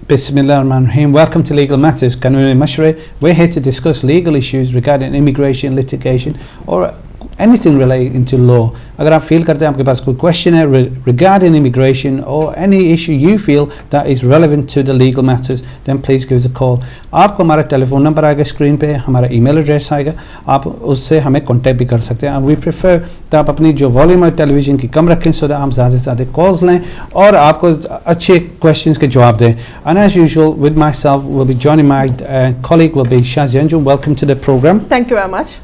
Bismillahirrahmanirrahim. Welcome to Legal Matters, Qanuni Mashre. We're here to discuss legal issues regarding immigration, litigation, or anything relating to law. اگر آپ فیل کرتے ہیں آپ کے پاس کوئی کویشچن ہے regarding immigration or any issue you feel that is relevant to the legal matters, then please give us a call. آپ کو ہمارا ٹیلی فون نمبر آئے گا اسکرین پہ, ہمارا ای میل ایڈریس آئے گا, آپ اس سے ہمیں کانٹیکٹ بھی کر سکتے ہیں. وی پریفر کہ آپ اپنی جو والیوم ہے ٹیلی ویژن کی کم رکھیں سو دیٹ ہم زیادہ سے زیادہ کالز لیں اور آپ کو اچھے کویشچنس کے جواب دیں. And as usual with myself will be joining my colleague will be Shazia Anjum. Welcome to the program. Thank you very much.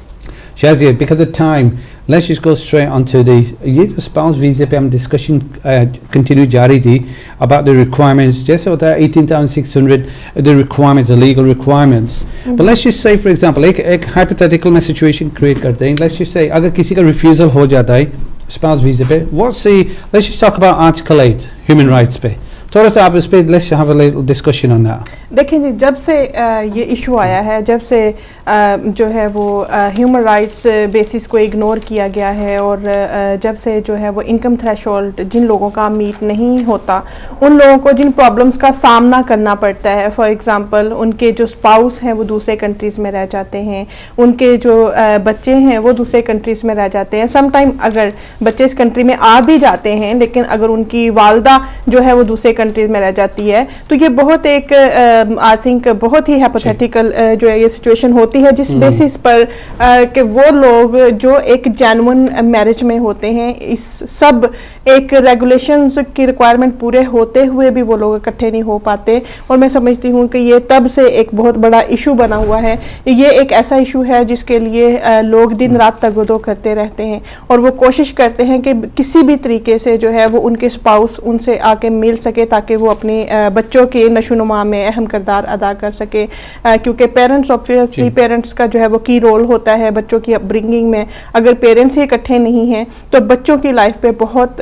Shazia, because of time, let's just go straight on to یہ spouse visa پہ ہم discussion continue جاری تھی about the requirements. جیسے ہوتا ہے 18,600 the requirements, the legal requirements. But let's just say for example ایک hypothetical میں situation create کرتے ہیں. Let's just say اگر کسی کا refusal ہو جاتا ہے spouse visa پہ, what's the, let's just talk about Article 8 human rights پہ تھوڑا سا آپ اس پہ let's have a little discussion on that. دیکھیں جی, جب سے یہ ایشو آیا ہے, جب سے جو ہے وہ ہیومن رائٹس بیسس کو اگنور کیا گیا ہے اور جب سے جو ہے وہ انکم تھریشولڈ جن لوگوں کا میٹ نہیں ہوتا, ان لوگوں کو جن پرابلمس کا سامنا کرنا پڑتا ہے, فار ایگزامپل ان کے جو اسپاؤس ہیں وہ دوسرے کنٹریز میں رہ جاتے ہیں, ان کے جو بچے ہیں وہ دوسرے کنٹریز میں رہ جاتے ہیں. سم ٹائم اگر بچے اس کنٹری میں آ بھی جاتے ہیں لیکن اگر ان کی والدہ جو ہے وہ دوسرے کنٹریز میں رہ جاتی ہے, تو یہ بہت ایک آئی تھنک بہت ہی ہیپوتھیٹیکل جو ہے یہ سچویشن ہوتی ہے جس بیسس پر کہ وہ لوگ جو ایک جینون میرج میں ہوتے ہیں, اس سب ایک ریگولیشنز کی ریکوائرمنٹ پورے ہوتے ہوئے بھی وہ لوگ اکٹھے نہیں ہو پاتے. اور میں سمجھتی ہوں کہ یہ تب سے ایک بہت بڑا ایشو بنا ہوا ہے. یہ ایک ایسا ایشو ہے جس کے لیے لوگ دن رات تگودو کرتے رہتے ہیں اور وہ کوشش کرتے ہیں کہ کسی بھی طریقے سے جو ہے وہ ان کے اسپاؤس ان سے آ کے مل سکے تاکہ وہ اپنے بچوں کے نشو و نما میں اہم کردار ادا کر سکے, کیونکہ پیرنٹس obviously پیرنٹس کا جو ہے وہ کی رول ہوتا ہے بچوں کی اپ برنگنگ میں. اگر پیرنٹس ہی اکٹھے نہیں ہیں تو بچوں کی لائف پہ بہت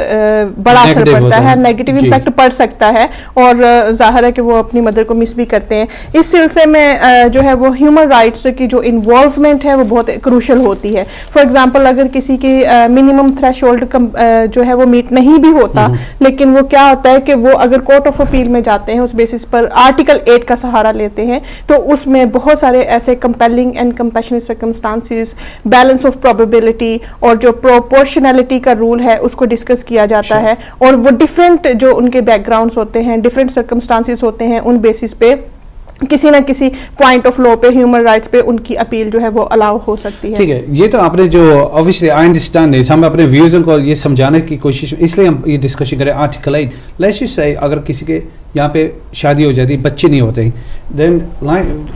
بڑا اثر پڑتا ہے, نیگیٹو امپیکٹ پڑ سکتا ہے اور ظاہر ہے کہ وہ اپنی مدر کو مس بھی کرتے ہیں. اس سلسلے میں جو ہے وہ ہیومن رائٹس کی جو انوالومنٹ ہے وہ بہت کروشل ہوتی ہے. فار ایگزامپل اگر کسی کی منیمم تھریش ہولڈ جو ہے وہ میٹ نہیں بھی ہوتا, لیکن وہ کیا ہوتا ہے کہ وہ اگر کورٹ آف اپیل میں جاتے ہیں اس بیسس پر آرٹیکل 8 کا سہارا لیتے ہیں, تو اس میں بہت سارے ایسے compelling and compassionate circumstances, balance of probability اور جو پروپورشنلٹی کا رول ہے اس کو ڈسکس کیا جاتا ہے. اور وہ ڈفرینٹ جو ان کے بیک گراؤنڈس ہوتے ہیں, ڈفرینٹ سرکمسٹانسز ہوتے ہیں, ان بیسس پہ کسی نہ کسی پوائنٹ آف لا پہ ہیومن رائٹس پہ ان کی اپیل جو ہے وہ الاؤ ہو سکتی ہے. ٹھیک ہے, یہ تو آپ نے جو obviously I understand this, ہم اپنے ویوزوں کو یہ سمجھانے کی کوشش, اس لیے ہم یہ ڈسکشن کریں. آرٹیکل 8 لیٹس جسٹ سے اگر کسی کے یہاں پہ شادی ہو جاتی, بچے نہیں ہوتے, then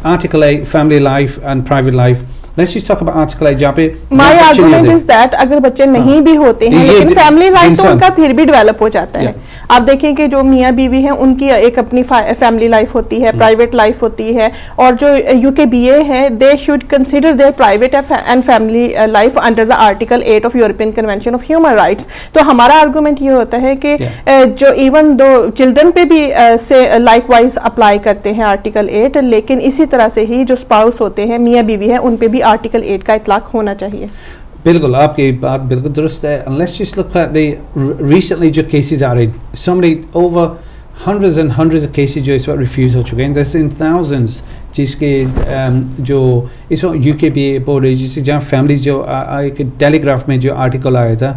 article 8 family life and private life. Let's just talk about article 8 جہاں پہ my argument is that اگر بچے نہیں بھی ہوتے ہیں لیکن فیملی لائف تو ان کا پھر بھی ڈیولپ ہو جاتا ہے. آپ دیکھیں کہ جو میاں بیوی ہیں ان کی ایک اپنی فیملی لائف ہوتی ہے, پرائیویٹ لائف ہوتی ہے, اور جو UKBA ہے they should consider their private and family life under the article 8 of European convention of human rights. تو ہمارا آرگومنٹ یہ ہوتا ہے کہ جو ایون دو چلڈرن پہ بھی سے لائک وائز اپلائی کرتے ہیں آرٹیکل 8, لیکن اسی طرح سے ہی جو اسپاؤس ہوتے ہیں میاں بیوی ہیں ان پہ بھی آرٹیکل 8 کا اطلاق ہونا چاہیے. بالکل آپ کی بات بالکل درست ہے. Let's just look at the recently جو cases آ رہے, so many over hundreds and hundreds of cases جو اس وقت ریفیوز ہو چکے ہیں, there's in thousands جس کے جو اس وقت UKBA بورڈ ہے جس جہاں فیملیز جو ایک ٹیلی گراف میں جو آرٹیکل آیا تھا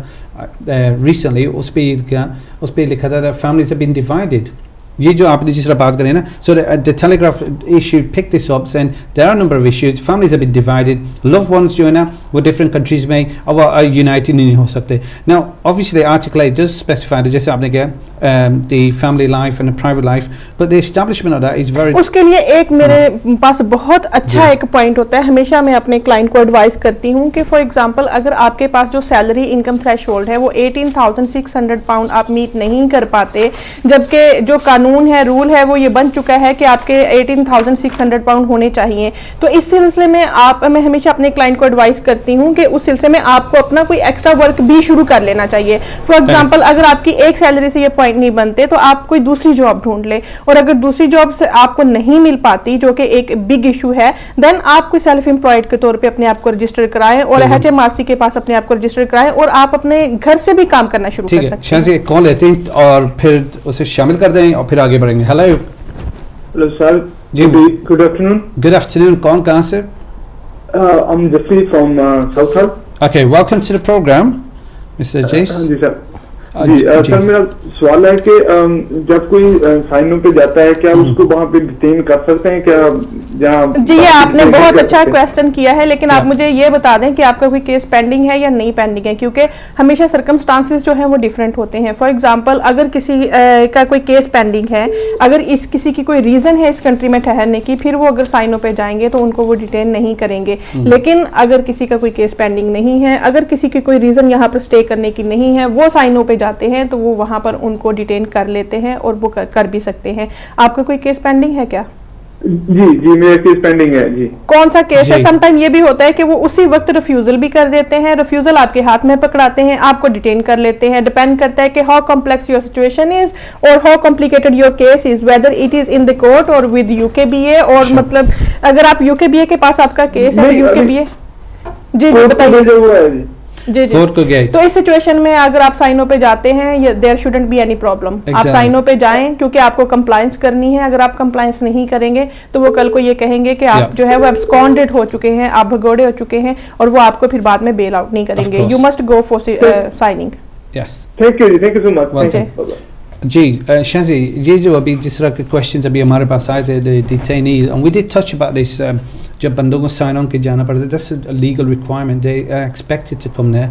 ریسنٹلی, اس پہ لکھا تھا families have been divided. یہ جو آپ نے جس طرح بات کریں نا, so the Telegraph issue picked this up saying there are a number of issues, families have been divided, loved ones جو ہے نا وہ different countries میں اب united نہیں ہو سکتے. Now obviously article 8 does specify جیسے آپ نے کہا the family life and the private life, but the establishment of that is very. اس کے لیے ایک میرے پاس بہت اچھا ایک پوائنٹ ہوتا ہے, ہمیشہ میں اپنے کلائنٹ کو ایڈوائز کرتی ہوں کہ فار ایگزامپل اگر آپ کے پاس جو سیلری انکم تھریش ہولڈ ہے وہ 18,600 پاؤنڈ آپ میٹ نہیں کر پاتے, جبکہ جو قانون ہے رول ہے وہ یہ بن چکا ہے کہ آپ کے 18,600 پاؤنڈ ہونے چاہیے, تو اس سلسلے میں میں ہمیشہ اپنے کلائنٹ کو ایڈوائز کرتی ہوں کہ اس سلسلے میں آپ کو اپنا کوئی ایکسٹرا ورک بھی شروع کر لینا چاہیے. فار ایگزامپل اگر آپ کی ایک سیلری سے یہ پوائنٹ نہیں بنتے تو آپ کوئی دوسری جاب ڈھونڈ لیں, اور اگر دوسری جاب سے آپ کو نہیں مل پاتی جو کہ ایک بگ ایشو ہے, دین آپ کوئی سیلف امپلائڈ کے طور پہ اپنے آپ کو رجسٹر کرائیں اور HMRC کے پاس اپنے آپ کو رجسٹر کرائیں اور آپ اپنے گھر سے بھی کام کرنا شروع کر سکتے ہیں. شاہ سے کال لیتے ہیں اور پھر اسے شامل کر دیں اور پھر آگے بڑھیں گے. Hello Hello, sir. जी Good afternoon. Good afternoon. कौन कहाँ से? I'm Jeffrey from Southall. Okay, welcome to the program, Mr. Jace. हाँ जी सर. जी, सर मेरा सवाल है कि जब कोई साइनों पे जाता है क्या उसको वहाँ पे डिटेन कर सकते हैं क्या? जहाँ जी, ये आपने बहुत अच्छा क्वेश्चन किया है, लेकिन आप मुझे ये बता दें कि आपका कोई केस पेंडिंग है या नहीं पेंडिंग है, क्योंकि हमेशा सर्कमस्टांसेस जो हैं वो डिफरेंट होते हैं. फॉर एग्जांपल, अगर किसी का कोई केस पेंडिंग है, अगर किसी की कोई रीजन है इस कंट्री में ठहरने की, फिर वो अगर साइनों पे जाएंगे तो उनको वो डिटेन नहीं करेंगे. लेकिन अगर किसी का कोई केस पेंडिंग नहीं है, अगर किसी की कोई रीजन यहाँ पर स्टे करने की नहीं है, वो साइनों पे जाते हैं तो वो वहां पर उनको डिटेन कर लेते हैं और वो कर भी सकते हैं. आपका कोई केस पेंडिंग है क्या? जी मेरा केस पेंडिंग है जी. कौन सा केस है? समटाइम ये भी होता है कि वो उसी वक्त रिफ्यूजल भी कर देते हैं, रिफ्यूजल आपके हाथ में पकड़ाते हैं, आपको डिटेन कर लेते हैं. डिपेंड करता है कि how complex your situation is और how complicated your case is, whether it is in the court or with UKBA. और मतलब अगर आप यूकेबीए के पास आपका केस है, यूकेबीए जी बताइए. जी कोर्ट को गए तो इस सिचुएशन में अगर आप साइनों पे जाते हैं, there shouldn't be any problem. आप साइनों पे जाएं, क्योंकि आपको कंप्लायंस करनी है. अगर आप कंप्लायंस नहीं करेंगे तो वो कल को ये कहेंगे कि आप जो है वो एब्सकॉन्डेड हो चुके हैं, आप भगोड़े हो चुके हैं, और वो आपको फिर बाद में बेल आउट नहीं करेंगे. You must go for signing. Yes, thank you so much. जी शाजी, ये जो अभी जिस तरह के क्वेश्चंस अभी हमारे पास आए थे, detainee, and we did touch about this, जब बंदों को साइन ऑन के जाना पड़ता है, that's a legal requirement. They are expected to come there.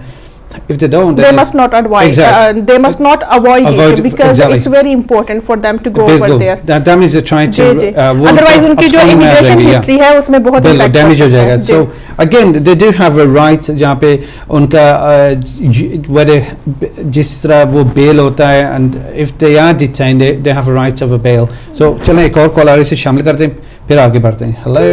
If they don't, they must not avoid. They must not avoid it because it's very important for them to go over there. That means they're trying to. Otherwise, उनकी जो immigration history है उसमें बहुत damage हो जाएगा. So again, they do have a right जहाँ पे उनका whether जिस तरह वो bail होता है, and if they are detained, they have a right of a bail. So चलें एक और कॉल आ रही है, शामिल करते हैं, फिर आगे बढ़ते हैं. Hello.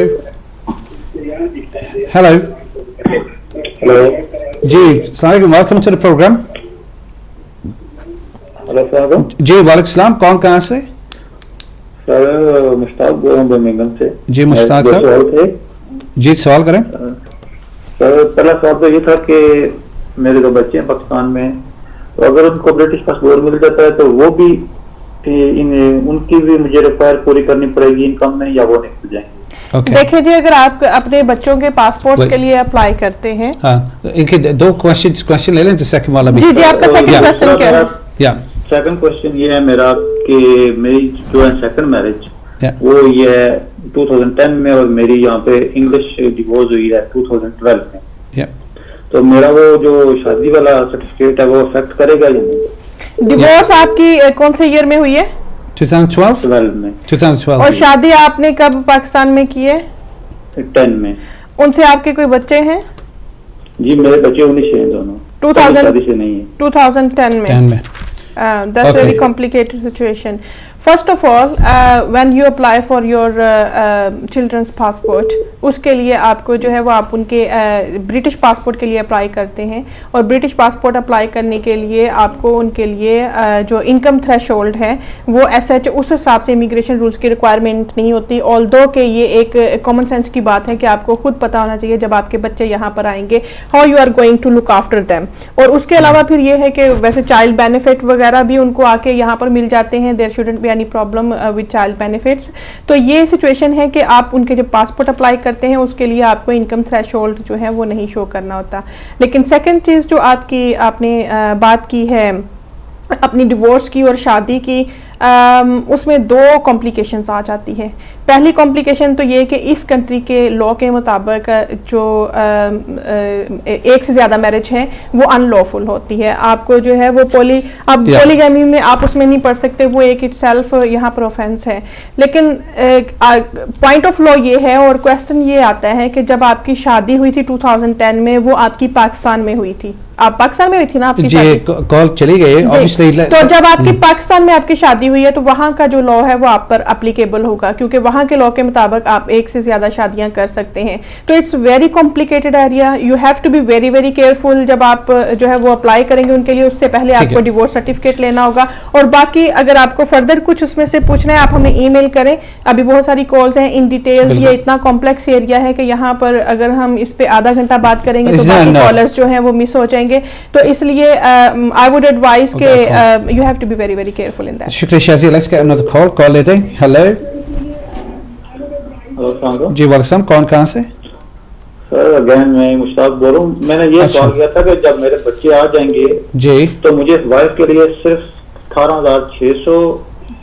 जी अस्सलाम, welcome to the programme. Hello जी वालेकुम सलाम. कौन कहाँ से? सर मुश्ताक बोल रहा हूँ बर्मिंघम से. जी मुश्ताक साहब, जी सवाल करें. सर पहला सवाल तो ये था कि मेरे दो बच्चे हैं पाकिस्तान में, तो अगर उनको ब्रिटिश पासपोर्ट मिल जाता है तो वो भी उनकी भी मुझे रिक्वायर पूरी करनी पड़ेगी इनकम में, या वो नहीं मिल जाएंगे? देखिए जी, अगर आप अपने बच्चों के पासपोर्ट के लिए अप्लाई करते हैं, इनके दो क्वेश्चन ले लें, तो सेकंड वाला भी. जी आपका सेकंड क्वेश्चन क्या है? सेकंड क्वेश्चन ये है मेरा कि मेरी जो है सेकंड मैरिज वो ये है 2010 में, और मेरी यहाँ पे इंग्लिश डिवोर्स हुई है 2012 में. तो मेरा वो जो शादी वाला सर्टिफिकेट है वो अफेक्ट करेगा या नहीं? डिवोर्स आपकी कौन से ईयर में हुई है? 2012 में. 2012. और शादी आपने कब पाकिस्तान में की है? 10 में. उनसे आपके कोई बच्चे हैं? जी मेरे बच्चे 19 हैं दोनों. 2000 से नहीं है. 2010 में. That's very complicated situation. First of all, when you apply for your children's passport, उसके लिए आपको जो है वो आप उनके ब्रिटिश पासपोर्ट के लिए अप्लाई करते हैं, और ब्रिटिश पासपोर्ट अप्लाई करने के लिए आपको उनके लिए जो इनकम थ्रेशोल्ड है वो एसएच उस हिसाब से इमिग्रेशन रूल्स की रिक्वायरमेंट नहीं होती. ऑल्दो कि ये एक कॉमन सेंस की बात है कि आपको खुद पता होना चाहिए जब आपके बच्चे यहाँ पर आएंगे how you are going to look after them. और उसके अलावा फिर ये है कि वैसे चाइल्ड बेनिफिट वगैरह भी उनको आके यहाँ पर मिल जाते हैं. There shouldn't be any problem with child benefits. तो ये सिचुएशन है कि आप उनके जब पासपोर्ट अप्लाई करते हैं उसके लिए आपको इनकम थ्रेशोल्ड जो है वो नहीं शो करना होता. लेकिन सेकंड चीज़ जो आपने बात की है अपनी डिवोर्स की और शादी की, उसमें दो कॉम्प्लिकेशंस आ जाती है. पहली कॉम्प्लिकेशन तो ये कि इस कंट्री के लॉ के मुताबिक जो एक से ज़्यादा मैरिज है वो अनलॉफुल होती है. आपको जो है वो पॉलीगैमी में आप उसमें नहीं पढ़ सकते, वो एक इटसेल्फ यहाँ पर ऑफेंस है. लेकिन पॉइंट ऑफ लॉ ये है और क्वेश्चन ये आता है कि जब आपकी शादी हुई थी 2010 में, वो आपकी पाकिस्तान में हुई थी. आप पाकिस्तान में हुई थी ना आपकी जी, कॉल चली गई ऑब्वियसली. तो जब आपकी पाकिस्तान में आपकी शादी हुई है तो वहाँ का जो लॉ है वो आप पर एप्लीकेबल होगा, क्योंकि वहाँ के लॉ के मुताबिक आप एक से ज्यादा शादियां कर सकते हैं. तो it's very complicated area. You have to be very very careful जब आप जो है वो अप्लाई करेंगे उनके लिए. उससे पहले आपको डिवोर्स सर्टिफिकेट लेना होगा. और बाकी अगर आपको फर्दर कुछ उसमें से पूछना है आप हमें ईमेल करें. अभी बहुत सारी कॉल्स हैं इन डिटेल. ये इतना कॉम्प्लेक्स एरिया है कि यहाँ पर अगर हम इस पे आधा घंटा बात करेंगे तो बाकी कॉलर्स जो हैं वो मिस हो जाएंगे. तो इसलिए आई वुड एडवाइज के you have to be very very careful in that. शुक्रिया Shahji. Let's get another call लेते हैं. हेलो जी वालेकुम, कौन कहाँ से? सर अगेन मैं मुश्ताक बोल रहा हूँ. मैंने ये सवाल किया था कि जब मेरे बच्चे आ जाएंगे जी तो मुझे वाइफ के लिए सिर्फ 18,600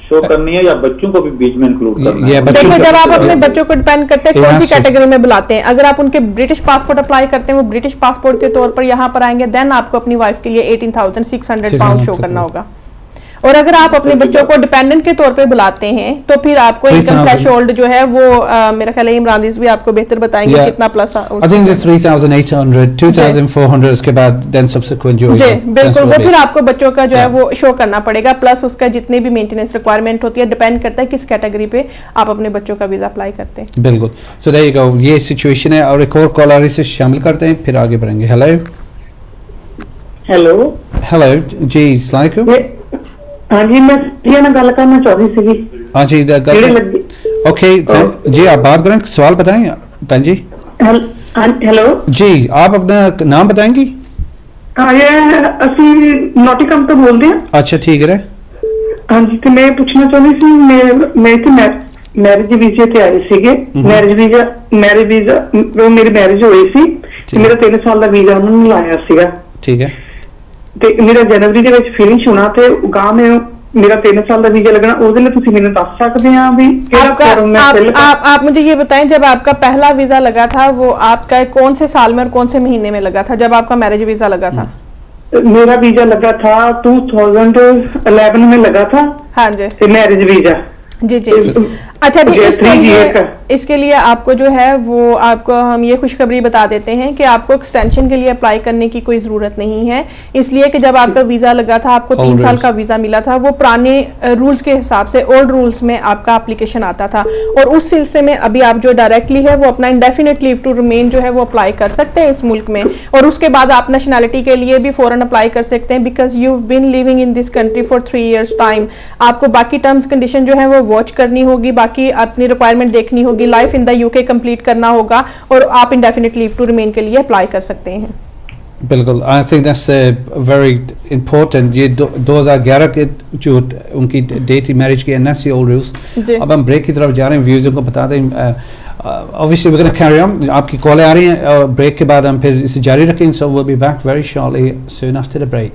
शो करनी है या बच्चों को भी बीच में इंक्लूड करना है? देखिए, जब आप अपने बच्चों को डिपेंड करते हैं कौन सी कैटेगरी में बुलाते हैं. अगर आप उनके ब्रिटिश पासपोर्ट अप्लाई करते हैं, वो ब्रिटिश पासपोर्ट के तौर पर यहाँ पर आएंगे, देन आपको अपनी वाइफ के लिए 18,600 पाउंड शो करना होगा. और अगर आप अपने बच्चों को डिपेंडेंट के तौर पे बुलाते हैं तो फिर आपको इनकम थ्रेशोल्ड जो है वो मेरा ख्याल है इमरान भी आपको बेहतर बताएंगे कितना प्लस. I think it's 3,800, 2,400 उसके बाद then subsequent जो जी बिल्कुल, वो फिर आपको बच्चों का जो है वो शो करना पड़ेगा, प्लस उसका जितने भी मेंटेनेंस रिक्वायरमेंट होती है, डिपेंड करता है किस कैटेगरी पे आप अपने बच्चों का वीजा अप्लाई करते हैं. बिल्कुल. सो देयर यू गो, ये सिचुएशन है. और एक और कॉलर इसे शामिल करते हैं, फिर आगे बढ़ेंगे. हेलो हेलो हेलो जी, अस्सलाम वालेकुम. हाँ जी, मैं ये ना गल करना चाहती सी. हाँ जी, ओके जी, आप बात करें, सवाल बताएं बहन जी. हेलो जी, आप अपना नाम बताएंगी? हाँ, ये ਅਸੀਂ नॉटिकम ਤੋਂ ਬੋਲਦੇ ਹਾਂ. अच्छा ठीक है. हाँ जी, ਤੇ ਮੈਂ ਪੁੱਛਣਾ ਚਾਹੁੰਦੀ ਸੀ, ਮੈਂ ਤੇ ਮੈਰਿਜ ਵੀਜ਼ੇ ਤੇ ਆਏ ਸੀਗੇ. ਮੈਰਿਜ ਵੀਜ਼ਾ ਮੇਰੀ ਮੈਰਿਜ ਹੋਈ ਸੀ, ਮੇਰਾ 3 ਸਾਲ ਦਾ ਵੀਜ਼ਾ ਉਹਨਾਂ ਨੇ ਲਾਇਆ ਸੀਗਾ. ਠੀਕ ਹੈ. ਤੇ ਮੇਰਾ ਜਨਵਰੀ ਦੇ ਵਿੱਚ ਫਿਨਿਸ਼ ਹੋਣਾ ਤੇ ਗਾਂ ਮੈਂ मेरा 3 साल का वीजा लगना, उसके लिए तुसी मैंने दस सकते हैं भी आप मुझे ये बताएं, जब आपका पहला वीजा लगा था वो आपका कौन से साल में और कौन से महीने में लगा था जब आपका मैरिज वीजा लगा था? मेरा वीजा लगा था 2011 में लगा था. हाँ जी, मैरिज वीजा. जी जी. अच्छा जी, इसके लिए आपको जो है वो आपको हम ये खुशखबरी बता देते हैं कि आपको एक्सटेंशन के लिए अप्लाई करने की कोई ज़रूरत नहीं है, इसलिए कि जब आपका वीज़ा लगा था आपको 3 साल का वीज़ा मिला था, वो पुराने रूल्स के हिसाब से ओल्ड रूल्स में आपका एप्लीकेशन आता था. और उस सिलसिले में अभी आप जो डायरेक्टली है वो अपना इंडेफिनिट लीव टू रिमेन जो है वो अप्लाई कर सकते हैं इस मुल्क में, और उसके बाद आप नेशनैलिटी के लिए भी फ़ौरन अप्लाई कर सकते हैं, because you been living in this country for 3 years time. आपको बाकी टर्म्स कंडीशन जो है वो वॉच करनी होगी, बाकी अपनी रिक्वायरमेंट देखनी होगी, life in the UK complete करना होगा, और आप इंडेफिनिट लीव टू रिमेन के लिए अप्लाई कर सकते हैं. बिल्कुल, I think that's very important. ये 2011 के जो उनकी डेट थी मैरिज की, एनएस ओल्ड रूल्स. अब हम ब्रेक की तरफ जा रहे हैं, व्यूज़ को बता दें. Obviously we gonna carry on, आपकी कॉलें आ रही हैं, और ब्रेक के बाद हम फिर इसे जारी रखेंगे. So we will be back very shortly soon after the break.